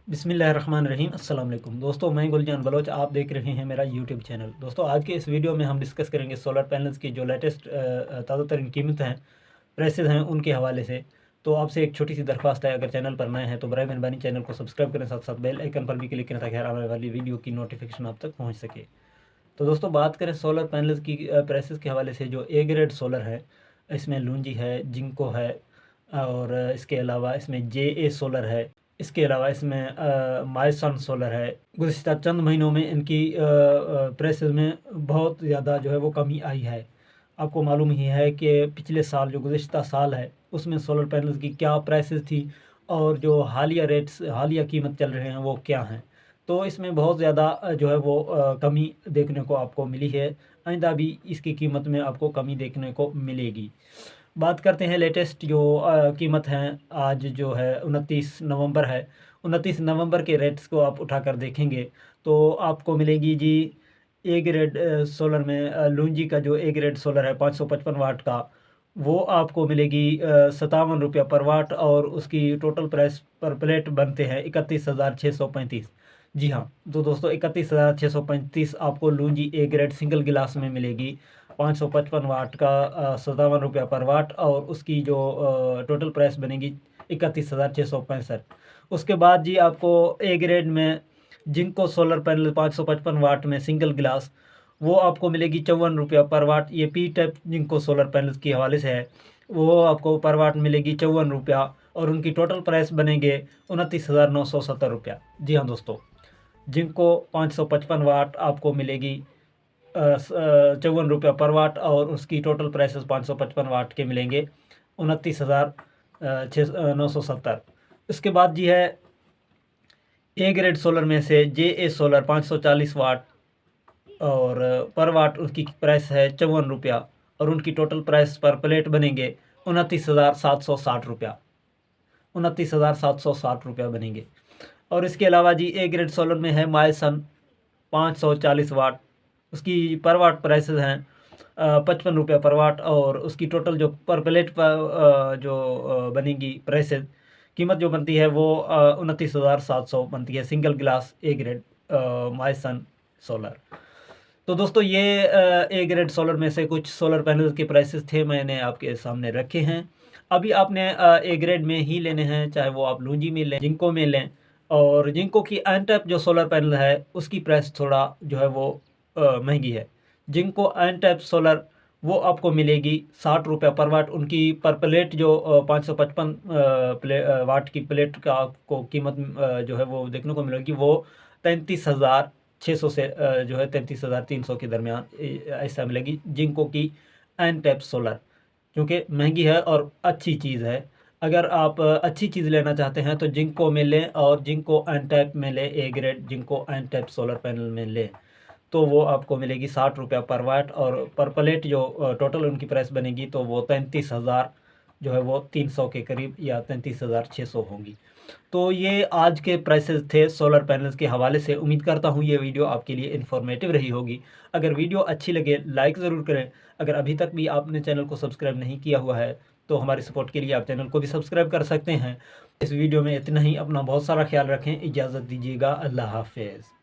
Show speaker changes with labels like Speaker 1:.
Speaker 1: बिस्मिल्लाहिर्रहमानिर्रहीम अस्सलाम वालेकुम दोस्तों, मैं गुलजान बलोच, आप देख रहे हैं मेरा यूट्यूब चैनल। दोस्तों, आज के इस वीडियो में हम डिस्कस करेंगे सोलर पैनल्स की जो लेटेस्ट ताज़ा तरीन कीमत हैं, प्राइसेस हैं, उनके हवाले से। तो आपसे एक छोटी सी दरख्वास्त है, अगर चैनल पर नए हैं तो बराए मेहरबानी चैनल को सब्सक्राइब करें, साथ साथ बेल आइकन पर भी क्लिक करें ताकि हर आने वाली वीडियो की नोटिफिकेशन आप तक पहुँच सके। तो दोस्तों, बात करें सोलर पैनल्स की प्राइसेस के हवाले से, जो ए ग्रेड सोलर है इसमें लूंजी है, जिंको है, और इसके अलावा इसमें जे ए सोलर है। इसके अलावा इसमें माइसन सोलर है। गुज़िश्ता चंद महीनों में इनकी प्राइसेस में बहुत ज़्यादा जो है वो कमी आई है। आपको मालूम ही है कि पिछले साल जो गुज़िश्ता साल है उसमें सोलर पैनल्स की क्या प्राइसेस थी और जो हालिया कीमत चल रहे हैं वो क्या हैं। तो इसमें बहुत ज़्यादा जो है वो कमी देखने को आपको मिली है। आइंदा भी इसकी कीमत में आपको कमी देखने को मिलेगी। बात करते हैं लेटेस्ट जो कीमत हैं। आज जो है 29 नवंबर है। 29 नवंबर के रेट्स को आप उठाकर देखेंगे तो आपको मिलेगी जी ए ग्रेड सोलर में लूंजी का जो ए ग्रेड सोलर है 555 वाट का, वो आपको मिलेगी 57 रुपया पर वाट, और उसकी टोटल प्राइस पर प्लेट बनते हैं 31,635। जी हाँ, तो दोस्तों 31,635 आपको लूंजी ए ग्रेड सिंगल गिलास में मिलेगी। 555 वाट का 57 रुपया पर वाट, और उसकी जो टोटल प्राइस बनेगी 31,665। उसके बाद जी आपको ए ग्रेड में जिंको सोलर पैनल 555 वाट में सिंगल गिलास, वो आपको मिलेगी 54 रुपया पर वाट। ये P type Jinko solar panels के हवाले से है। वो आपको पर वाट मिलेगी 54 रुपया, और उनकी टोटल प्राइस बनेंगे 29,970 रुपया। जी हाँ दोस्तों, जिंको 555 वाट आपको मिलेगी 54 रुपया पर वाट, और उसकी टोटल प्राइसेस 555 वाट के मिलेंगे 29,970। इसके बाद जी है ए ग्रेड सोलर में से जे ए सोलर 540 वाट, और पर वाट उसकी प्राइस है 54 रुपया, और उनकी टोटल प्राइस पर प्लेट बनेंगे 29,760 रुपया। 29,760 रुपया बनेंगे। और इसके अलावा जी ए ग्रेड सोलर में है मायसन 540 वाट, उसकी पर वाट प्राइसेस हैं 55 रुपया पर वाट, और उसकी टोटल जो पर प्लेट पर जो बनेगी प्राइसेस, कीमत जो बनती है वो 29,700 बनती है, सिंगल ग्लास ए ग्रेड मायसन सोलर। तो दोस्तों, ये ए ग्रेड सोलर में से कुछ सोलर पैनल के प्राइसेस थे, मैंने आपके सामने रखे हैं। अभी आपने ए ग्रेड में ही लेने हैं, चाहे वो आप लूंजी में लें, जिंको में लें। और जिंको की एनटैप जो सोलर पैनल है उसकी प्राइस थोड़ा जो है वो महंगी है। जिंको एनटैप सोलर वो आपको मिलेगी 60 रुपया पर वाट। उनकी पर प्लेट जो 555 वाट की प्लेट का आपको कीमत जो है वो देखने को मिलेगी, वो 33,600 से जो है 33,300 के दरमियान ऐसा मिलेगी जिंको की एनटैप सोलर, क्योंकि महंगी है और अच्छी चीज़ है। अगर आप अच्छी चीज़ लेना चाहते हैं तो जिंको में लें, और जिंको एनटैप में लें, A grade Jinko N type solar panel में लें, तो वो आपको मिलेगी 60 रुपया पर वाट, और पर प्लेट जो टोटल उनकी प्राइस बनेगी तो वो 33,000 जो है वो 300 के करीब, या 33,600 होंगी। तो ये आज के प्राइसेस थे सोलर पैनल्स के हवाले से। उम्मीद करता हूँ ये वीडियो आपके लिए इन्फॉर्मेटिव रही होगी। अगर वीडियो अच्छी लगे लाइक ज़रूर करें। अगर अभी तक भी आपने चैनल को सब्सक्राइब नहीं किया हुआ है तो हमारे सपोर्ट के लिए आप चैनल को भी सब्सक्राइब कर सकते हैं। इस वीडियो में इतना ही। अपना बहुत सारा ख्याल रखें, इजाज़त दीजिएगा। अल्लाह हाफिज़।